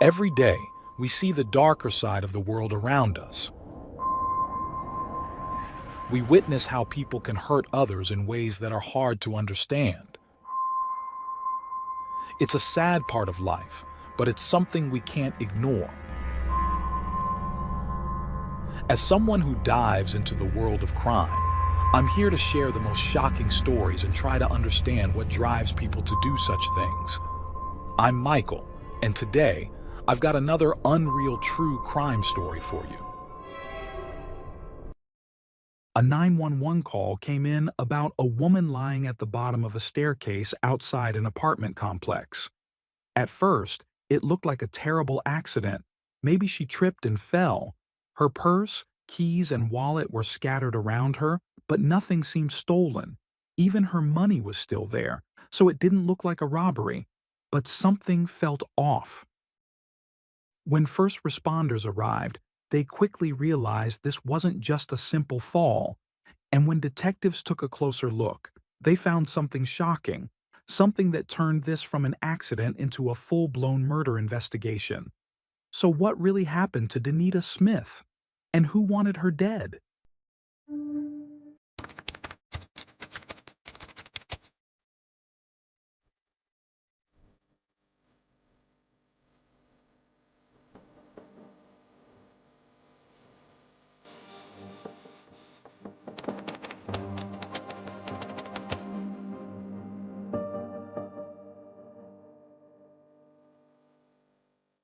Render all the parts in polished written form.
Every day, we see the darker side of the world around us. We witness how people can hurt others in ways that are hard to understand. It's a sad part of life, but it's something we can't ignore. As someone who dives into the world of crime, I'm here to share the most shocking stories and try to understand what drives people to do such things. I'm Michael, and today, I've got another unreal true crime story for you. A 911 call came in about a woman lying at the bottom of a staircase outside an apartment complex. At first, it looked like a terrible accident. Maybe she tripped and fell. Her purse, keys, and wallet were scattered around her, but nothing seemed stolen. Even her money was still there, so it didn't look like a robbery. But something felt off. When first responders arrived, they quickly realized this wasn't just a simple fall. And when detectives took a closer look, they found something shocking, something that turned this from an accident into a full-blown murder investigation. So what really happened to Danita Smith? And who wanted her dead?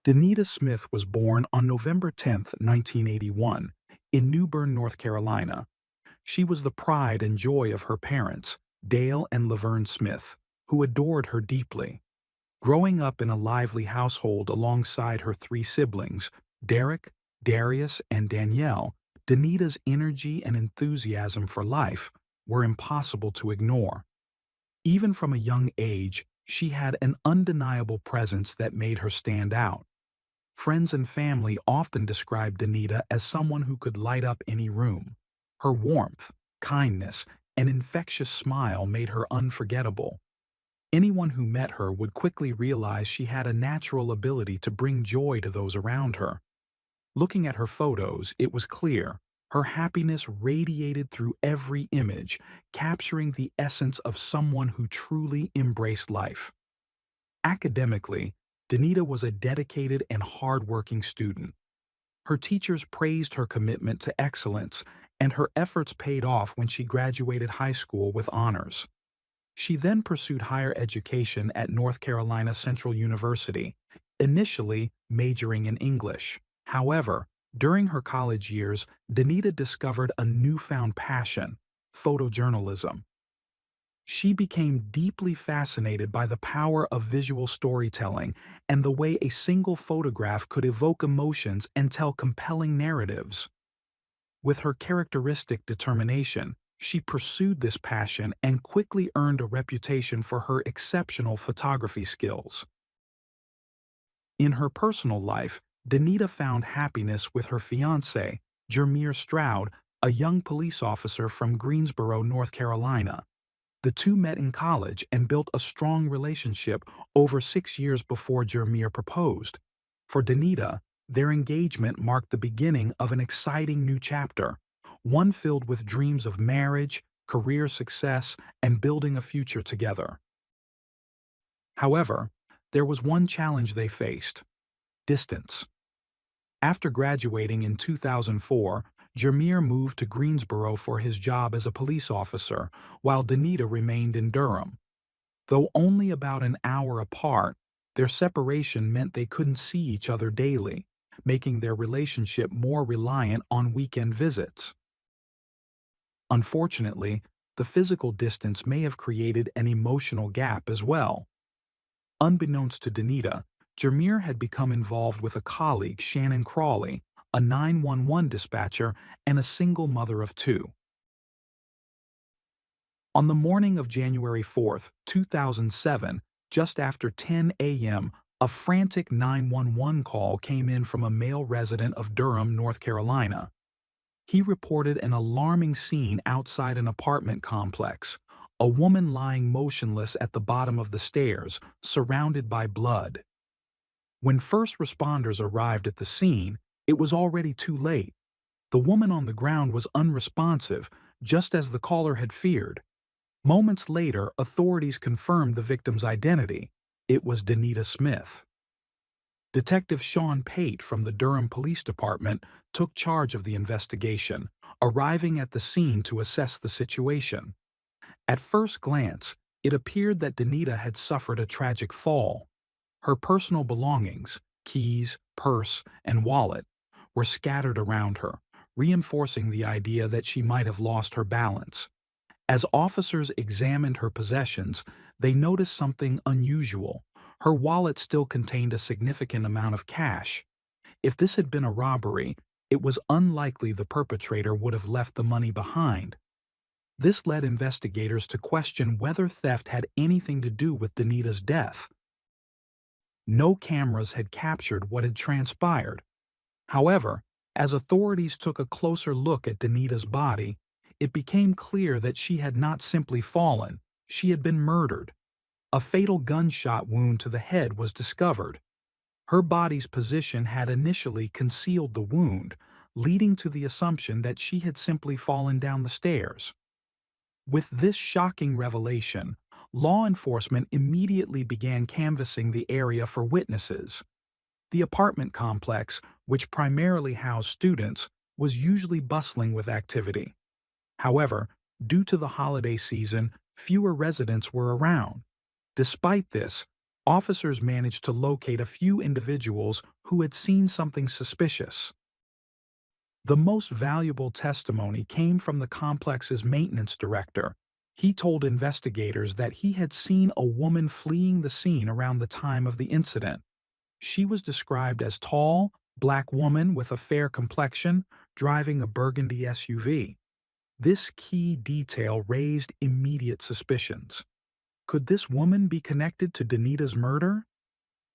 Danita Smith was born on November 10, 1981, in New Bern, North Carolina. She was the pride and joy of her parents, Dale and Laverne Smith, who adored her deeply. Growing up in a lively household alongside her three siblings, Derek, Darius, and Danielle, Danita's energy and enthusiasm for life were impossible to ignore. Even from a young age, she had an undeniable presence that made her stand out. Friends and family often described Danita as someone who could light up any room. Her warmth, kindness, and infectious smile made her unforgettable. Anyone who met her would quickly realize she had a natural ability to bring joy to those around her. Looking at her photos, it was clear her happiness radiated through every image, capturing the essence of someone who truly embraced life. Academically, Danita was a dedicated and hardworking student. Her teachers praised her commitment to excellence, and her efforts paid off when she graduated high school with honors. She then pursued higher education at North Carolina Central University, initially majoring in English. However, during her college years, Danita discovered a newfound passion: photojournalism. She became deeply fascinated by the power of visual storytelling and the way a single photograph could evoke emotions and tell compelling narratives. With her characteristic determination, she pursued this passion and quickly earned a reputation for her exceptional photography skills. In her personal life, Danita found happiness with her fiancé, Jermier Stroud, a young police officer from Greensboro, North Carolina. The two met in college and built a strong relationship over 6 years before Jermier proposed. For Danita, their engagement marked the beginning of an exciting new chapter, one filled with dreams of marriage, career success, and building a future together. However, there was one challenge they faced: distance. After graduating in 2004, Jermier moved to Greensboro for his job as a police officer, while Danita remained in Durham. Though only about an hour apart, their separation meant they couldn't see each other daily, making their relationship more reliant on weekend visits. Unfortunately, the physical distance may have created an emotional gap as well. Unbeknownst to Danita, Jermier had become involved with a colleague, Shannon Crawley, a 911 dispatcher and a single mother of two. On the morning of January 4, 2007, just after 10 a.m., a frantic 911 call came in from a male resident of Durham, North Carolina. He reported an alarming scene outside an apartment complex: a woman lying motionless at the bottom of the stairs, surrounded by blood. When first responders arrived at the scene, it was already too late. The woman on the ground was unresponsive, just as the caller had feared. Moments later, authorities confirmed the victim's identity. It was Danita Smith. Detective Sean Pate from the Durham Police Department took charge of the investigation, arriving at the scene to assess the situation. At first glance, it appeared that Danita had suffered a tragic fall. Her personal belongings, keys, purse, and wallet, were scattered around her, reinforcing the idea that she might have lost her balance. As officers examined her possessions, they noticed something unusual. Her wallet still contained a significant amount of cash. If this had been a robbery, it was unlikely the perpetrator would have left the money behind. This led investigators to question whether theft had anything to do with Danita's death. No cameras had captured what had transpired. However, as authorities took a closer look at Danita's body, it became clear that she had not simply fallen, she had been murdered. A fatal gunshot wound to the head was discovered. Her body's position had initially concealed the wound, leading to the assumption that she had simply fallen down the stairs. With this shocking revelation, law enforcement immediately began canvassing the area for witnesses. The apartment complex, which primarily housed students, was usually bustling with activity. However, due to the holiday season, fewer residents were around. Despite this, officers managed to locate a few individuals who had seen something suspicious. The most valuable testimony came from the complex's maintenance director. He told investigators that he had seen a woman fleeing the scene around the time of the incident. She was described as tall, black woman with a fair complexion, driving a burgundy SUV. This key detail raised immediate suspicions. Could this woman be connected to Danita's murder?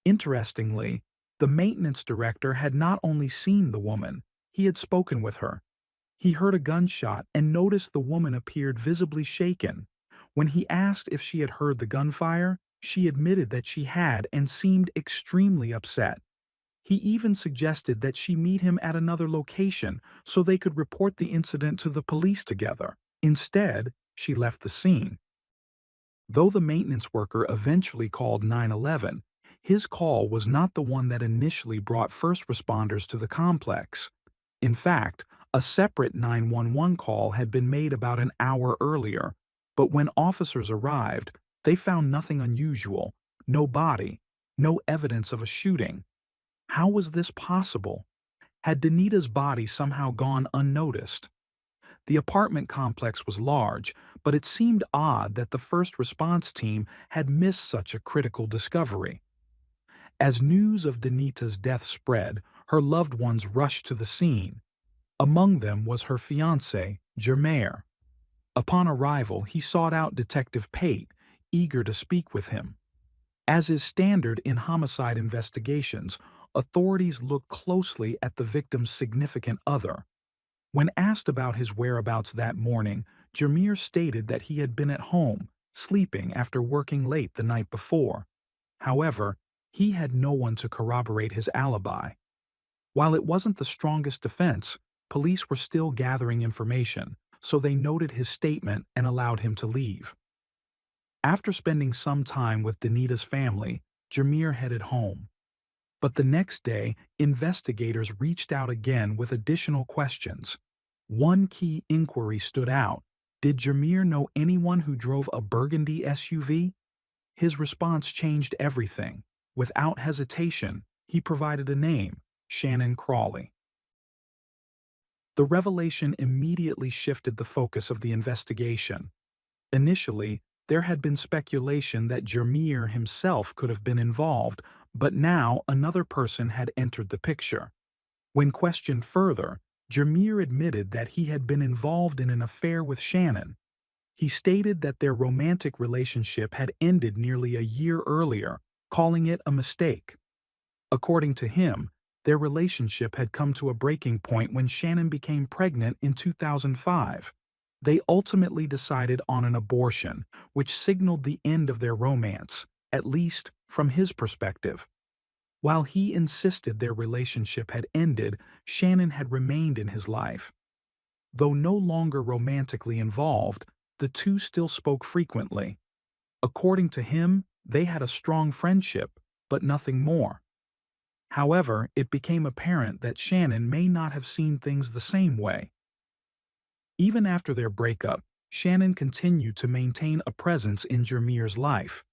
Interestingly, the maintenance director had not only seen the woman, he had spoken with her. He heard a gunshot and noticed the woman appeared visibly shaken. When he asked if she had heard the gunfire, she admitted that she had and seemed extremely upset. He even suggested that she meet him at another location so they could report the incident to the police together. Instead, she left the scene. Though the maintenance worker eventually called 911, his call was not the one that initially brought first responders to the complex. In fact, a separate 911 call had been made about an hour earlier, but when officers arrived, they found nothing unusual, no body, no evidence of a shooting. How was this possible? Had Danita's body somehow gone unnoticed? The apartment complex was large, but it seemed odd that the first response team had missed such a critical discovery. As news of Danita's death spread, her loved ones rushed to the scene. Among them was her fiancé, Jermaire. Upon arrival, he sought out Detective Pate, eager to speak with him. As is standard in homicide investigations, authorities looked closely at the victim's significant other. When asked about his whereabouts that morning, Jermaire stated that he had been at home, sleeping after working late the night before. However, he had no one to corroborate his alibi. While it wasn't the strongest defense, police were still gathering information, so they noted his statement and allowed him to leave. After spending some time with Danita's family, Jermaire headed home. But the next day, investigators reached out again with additional questions. One key inquiry stood out. Did Jermaire know anyone who drove a burgundy SUV? His response changed everything. Without hesitation, he provided a name, Shannon Crawley. The revelation immediately shifted the focus of the investigation. Initially, there had been speculation that Jermaire himself could have been involved, but now another person had entered the picture. When questioned further, Jermaire admitted that he had been involved in an affair with Shannon. He stated that their romantic relationship had ended nearly a year earlier, calling it a mistake. According to him, their relationship had come to a breaking point when Shannon became pregnant in 2005. They ultimately decided on an abortion, which signaled the end of their romance, at least from his perspective. While he insisted their relationship had ended, Shannon had remained in his life. Though no longer romantically involved, the two still spoke frequently. According to him, they had a strong friendship, but nothing more. However, it became apparent that Shannon may not have seen things the same way. Even after their breakup, Shannon continued to maintain a presence in Jermier's life.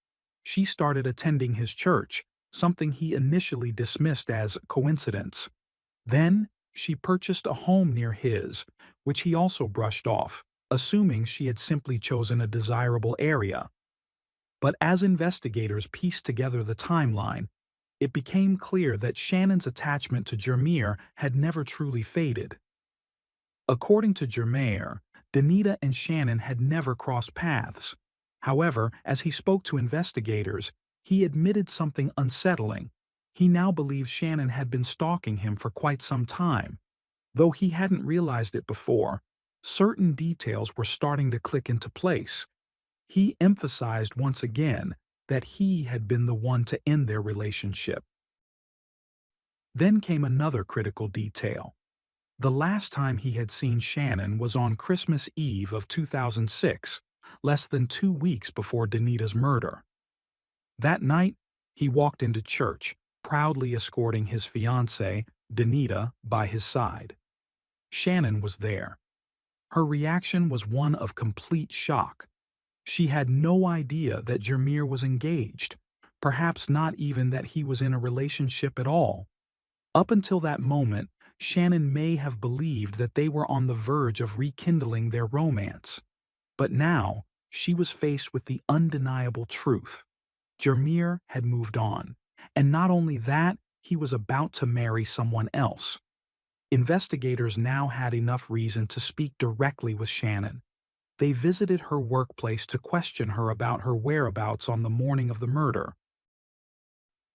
She started attending his church, something he initially dismissed as coincidence. Then, she purchased a home near his, which he also brushed off, assuming she had simply chosen a desirable area. But as investigators pieced together the timeline, it became clear that Shannon's attachment to Jermier had never truly faded. According to Jermier, Danita and Shannon had never crossed paths. However, as he spoke to investigators, he admitted something unsettling. He now believed Shannon had been stalking him for quite some time. Though he hadn't realized it before, certain details were starting to click into place. He emphasized once again that he had been the one to end their relationship. Then came another critical detail. The last time he had seen Shannon was on Christmas Eve of 2006, less than 2 weeks before Danita's murder. That night, he walked into church, proudly escorting his fiancée, Danita, by his side. Shannon was there. Her reaction was one of complete shock. She had no idea that Jermier was engaged, perhaps not even that he was in a relationship at all. Up until that moment, Shannon may have believed that they were on the verge of rekindling their romance. But now, she was faced with the undeniable truth. Jermier had moved on, and not only that, he was about to marry someone else. Investigators now had enough reason to speak directly with Shannon. They visited her workplace to question her about her whereabouts on the morning of the murder.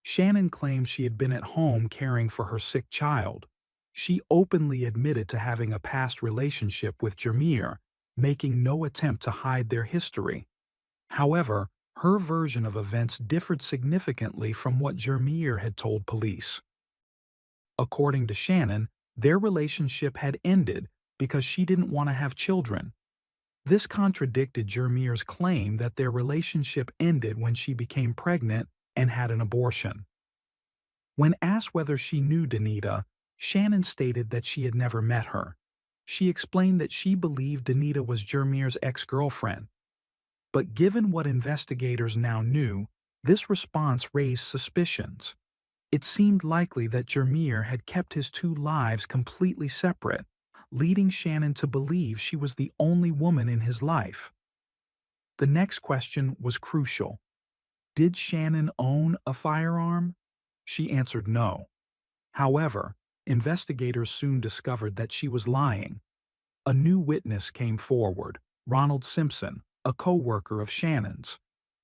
Shannon claimed she had been at home caring for her sick child. She openly admitted to having a past relationship with Jermier, making no attempt to hide their history. However, her version of events differed significantly from what Jermier had told police. According to Shannon, their relationship had ended because she didn't want to have children. This contradicted Jermier's claim that their relationship ended when she became pregnant and had an abortion. When asked whether she knew Danita, Shannon stated that she had never met her. She explained that she believed Danita was Jermier's ex-girlfriend. But given what investigators now knew, this response raised suspicions. It seemed likely that Jermier had kept his two lives completely separate, leading Shannon to believe she was the only woman in his life. The next question was crucial. Did Shannon own a firearm? She answered no. However, investigators soon discovered that she was lying. A new witness came forward, Ronald Simpson, a co-worker of Shannon's.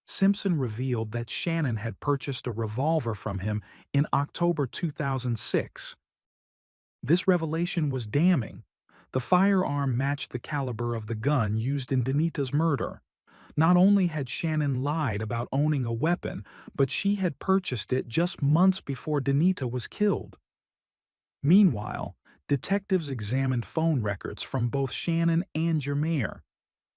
Simpson revealed that Shannon had purchased a revolver from him in October 2006. This revelation was damning. The firearm matched the caliber of the gun used in Danita's murder. Not only had Shannon lied about owning a weapon, but she had purchased it just months before Danita was killed. Meanwhile, detectives examined phone records from both Shannon and Jermier.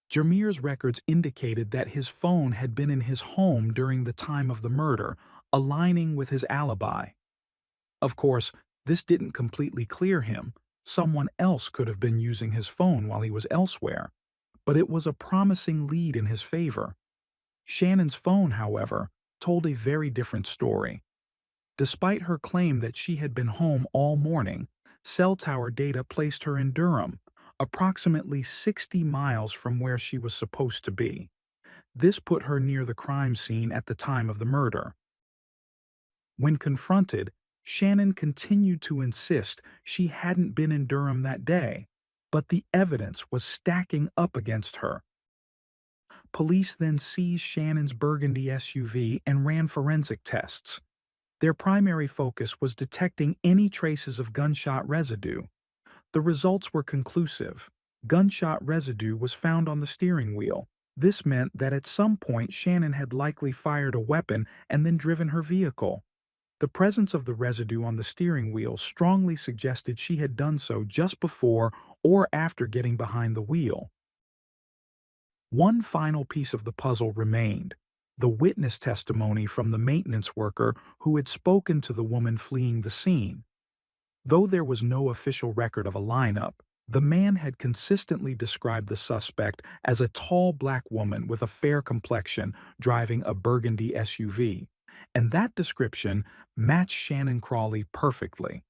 Jermier's records indicated that his phone had been in his home during the time of the murder, aligning with his alibi. Of course, this didn't completely clear him. Someone else could have been using his phone while he was elsewhere, but it was a promising lead in his favor. Shannon's phone, however, told a very different story. Despite her claim that she had been home all morning, cell tower data placed her in Durham, approximately 60 miles from where she was supposed to be. This put her near the crime scene at the time of the murder. When confronted, Shannon continued to insist she hadn't been in Durham that day, but the evidence was stacking up against her. Police then seized Shannon's burgundy SUV and ran forensic tests. Their primary focus was detecting any traces of gunshot residue. The results were conclusive. Gunshot residue was found on the steering wheel. This meant that at some point Shannon had likely fired a weapon and then driven her vehicle. The presence of the residue on the steering wheel strongly suggested she had done so just before or after getting behind the wheel. One final piece of the puzzle remained: the witness testimony from the maintenance worker who had spoken to the woman fleeing the scene. Though there was no official record of a lineup, the man had consistently described the suspect as a tall black woman with a fair complexion driving a burgundy SUV, and that description matched Shannon Crawley perfectly.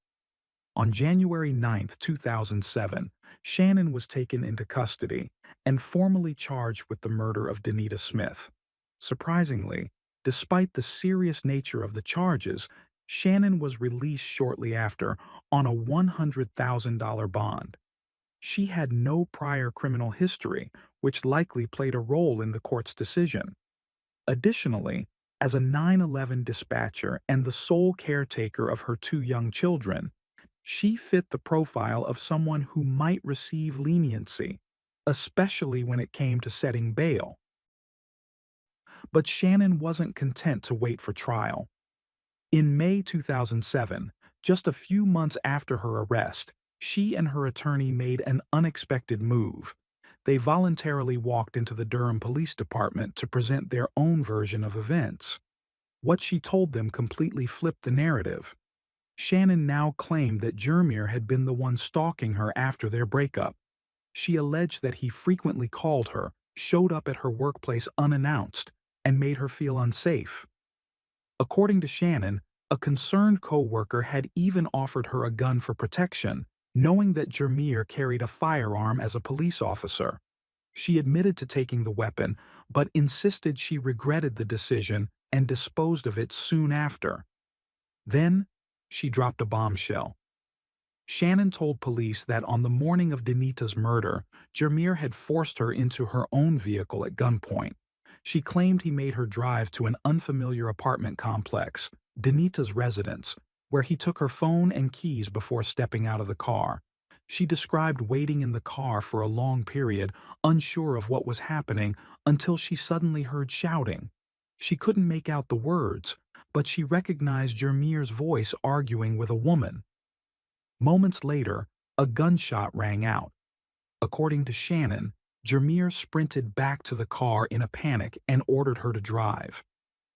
On January 9, 2007, Shannon was taken into custody and formally charged with the murder of Danita Smith. Surprisingly, despite the serious nature of the charges, Shannon was released shortly after on a $100,000 bond. She had no prior criminal history, which likely played a role in the court's decision. Additionally, as a 9/11 dispatcher and the sole caretaker of her two young children, she fit the profile of someone who might receive leniency, especially when it came to setting bail. But Shannon wasn't content to wait for trial. In May 2007, just a few months after her arrest, she and her attorney made an unexpected move. They voluntarily walked into the Durham Police Department to present their own version of events. What she told them completely flipped the narrative. Shannon now claimed that Jermier had been the one stalking her after their breakup. She alleged that he frequently called her, showed up at her workplace unannounced, and made her feel unsafe. According to Shannon, a concerned coworker had even offered her a gun for protection, knowing that Jermier carried a firearm as a police officer. She admitted to taking the weapon, but insisted she regretted the decision and disposed of it soon after. Then, she dropped a bombshell. Shannon told police that on the morning of Danita's murder, Jermier had forced her into her own vehicle at gunpoint. She claimed he made her drive to an unfamiliar apartment complex, Danita's residence, where he took her phone and keys before stepping out of the car. She described waiting in the car for a long period, unsure of what was happening, until she suddenly heard shouting. She couldn't make out the words, but she recognized Jermier's voice arguing with a woman. Moments later, a gunshot rang out. According to Shannon, Jermier sprinted back to the car in a panic and ordered her to drive.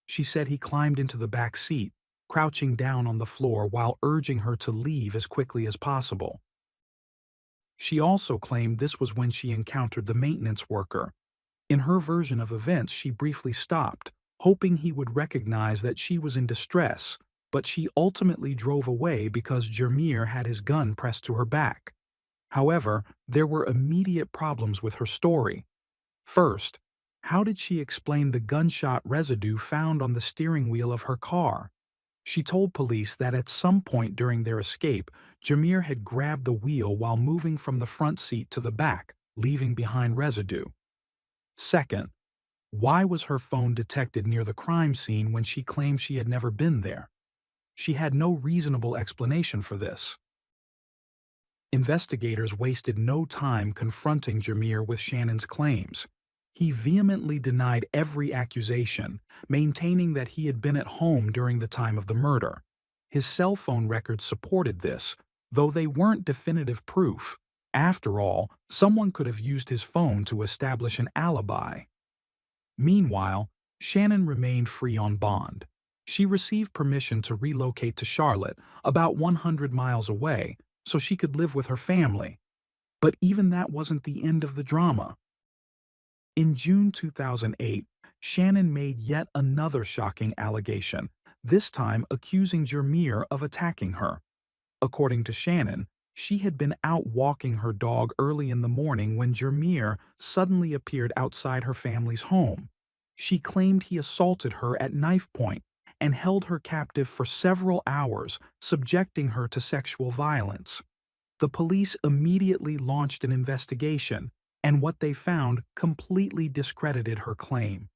She said he climbed into the back seat, crouching down on the floor while urging her to leave as quickly as possible. She also claimed this was when she encountered the maintenance worker. In her version of events, she briefly stopped, hoping he would recognize that she was in distress, but she ultimately drove away because Jermier had his gun pressed to her back. However, there were immediate problems with her story. First, how did she explain the gunshot residue found on the steering wheel of her car? She told police that at some point during their escape, Jermier had grabbed the wheel while moving from the front seat to the back, leaving behind residue. Second, why was her phone detected near the crime scene when she claimed she had never been there? She had no reasonable explanation for this. Investigators wasted no time confronting Jermier with Shannon's claims. He vehemently denied every accusation, maintaining that he had been at home during the time of the murder. His cell phone records supported this, though they weren't definitive proof. After all, someone could have used his phone to establish an alibi. Meanwhile, Shannon remained free on bond. She received permission to relocate to Charlotte, about 100 miles away, so she could live with her family. But even that wasn't the end of the drama. In June 2008, Shannon made yet another shocking allegation, this time accusing Jermier of attacking her. According to Shannon, she had been out walking her dog early in the morning when Jermier suddenly appeared outside her family's home. She claimed he assaulted her at knife point and held her captive for several hours, subjecting her to sexual violence. The police immediately launched an investigation, and what they found completely discredited her claim.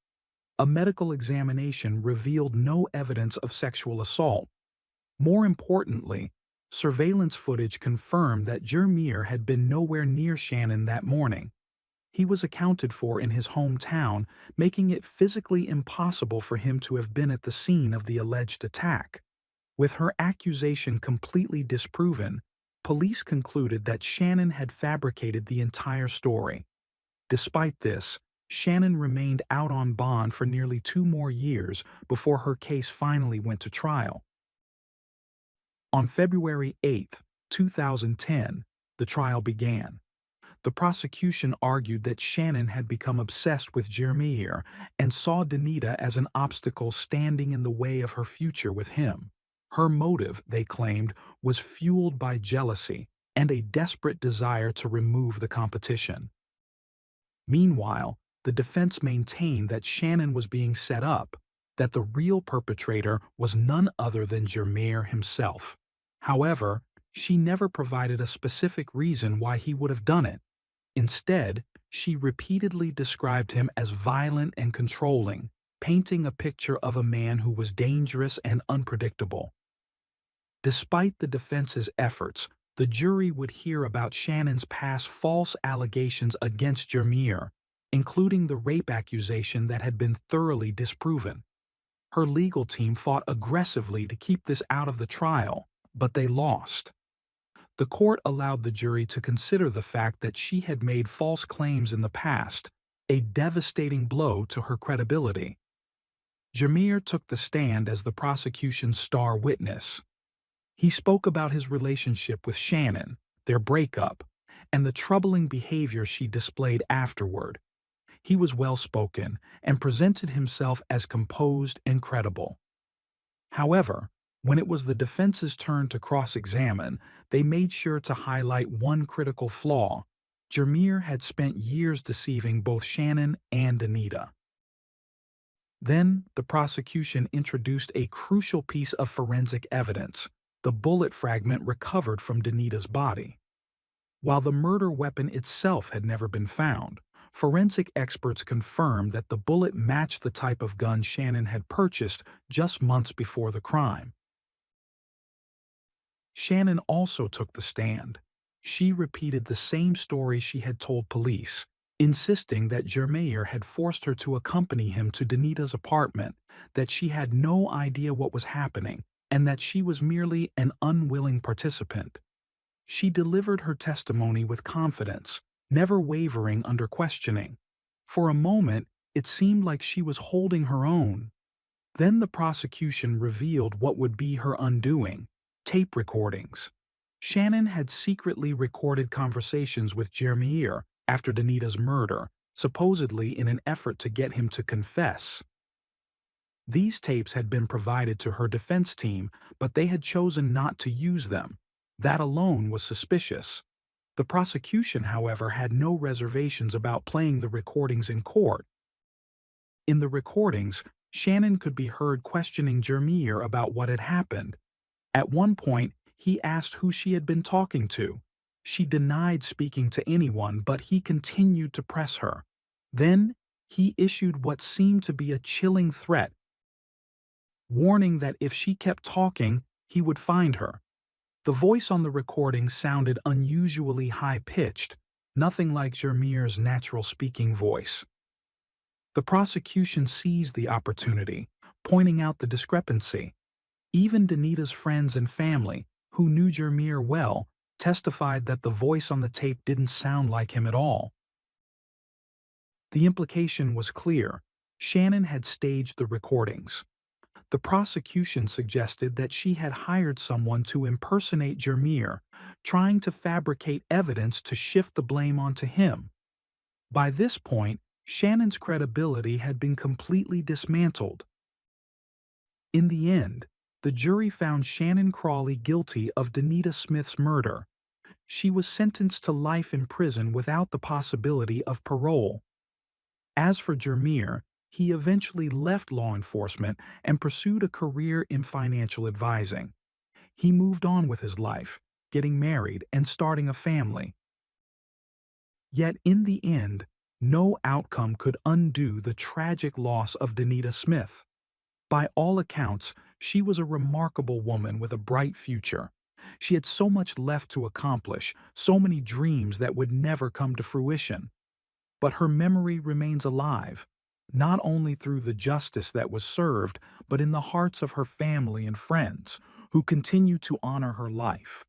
A medical examination revealed no evidence of sexual assault. More importantly, surveillance footage confirmed that Jermier had been nowhere near Shannon that morning. He was accounted for in his hometown, making it physically impossible for him to have been at the scene of the alleged attack. With her accusation completely disproven, police concluded that Shannon had fabricated the entire story. Despite this, Shannon remained out on bond for nearly 2 more years before her case finally went to trial. On February 8, 2010, the trial began. The prosecution argued that Shannon had become obsessed with Jeremiah and saw Danita as an obstacle standing in the way of her future with him. Her motive, they claimed, was fueled by jealousy and a desperate desire to remove the competition. Meanwhile, the defense maintained that Shannon was being set up, that the real perpetrator was none other than Jeremiah himself. However, she never provided a specific reason why he would have done it. Instead, she repeatedly described him as violent and controlling, painting a picture of a man who was dangerous and unpredictable. Despite the defense's efforts, the jury would hear about Shannon's past false allegations against Jeremiah, including the rape accusation that had been thoroughly disproven. Her legal team fought aggressively to keep this out of the trial, but they lost. The court allowed the jury to consider the fact that she had made false claims in the past, a devastating blow to her credibility. Jeremiah took the stand as the prosecution's star witness. He spoke about his relationship with Shannon, their breakup, and the troubling behavior she displayed afterward. He was well-spoken and presented himself as composed and credible. However, when it was the defense's turn to cross-examine, they made sure to highlight one critical flaw. Jeremiah had spent years deceiving both Shannon and Danita. Then, the prosecution introduced a crucial piece of forensic evidence, the bullet fragment recovered from Danita's body. While the murder weapon itself had never been found, forensic experts confirmed that the bullet matched the type of gun Shannon had purchased just months before the crime. Shannon also took the stand. She repeated the same story she had told police, insisting that Jeremiah had forced her to accompany him to Danita's apartment, that she had no idea what was happening, and that she was merely an unwilling participant. She delivered her testimony with confidence, never wavering under questioning. For a moment, it seemed like she was holding her own. Then the prosecution revealed what would be her undoing: tape recordings. Shannon had secretly recorded conversations with Jeremiah after Danita's murder, supposedly in an effort to get him to confess. These tapes had been provided to her defense team, but they had chosen not to use them. That alone was suspicious. The prosecution, however, had no reservations about playing the recordings in court. In the recordings, Shannon could be heard questioning Jeremiah about what had happened. At one point, he asked who she had been talking to. She denied speaking to anyone, but he continued to press her. Then, he issued what seemed to be a chilling threat, warning that if she kept talking, he would find her. The voice on the recording sounded unusually high-pitched, nothing like Jeremiah's natural speaking voice. The prosecution seized the opportunity, pointing out the discrepancy. Even Danita's friends and family, who knew Jeremiah well, testified that the voice on the tape didn't sound like him at all. The implication was clear: Shannon had staged the recordings. The prosecution suggested that she had hired someone to impersonate Jeremiah, trying to fabricate evidence to shift the blame onto him. By this point, Shannon's credibility had been completely dismantled. In the end, the jury found Shannon Crawley guilty of Danita Smith's murder. She was sentenced to life in prison without the possibility of parole. As for Jeremiah, he eventually left law enforcement and pursued a career in financial advising. He moved on with his life, getting married and starting a family. Yet in the end, no outcome could undo the tragic loss of Danita Smith. By all accounts, she was a remarkable woman with a bright future. She had so much left to accomplish, so many dreams that would never come to fruition. But her memory remains alive, not only through the justice that was served, but in the hearts of her family and friends, who continue to honor her life.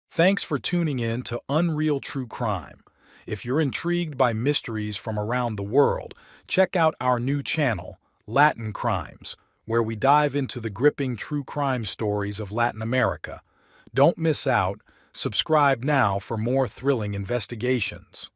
Thanks for tuning in to Unreal True Crime. If you're intrigued by mysteries from around the world, check out our new channel, Latin Crimes, where we dive into the gripping true crime stories of Latin America. Don't miss out. Subscribe now for more thrilling investigations.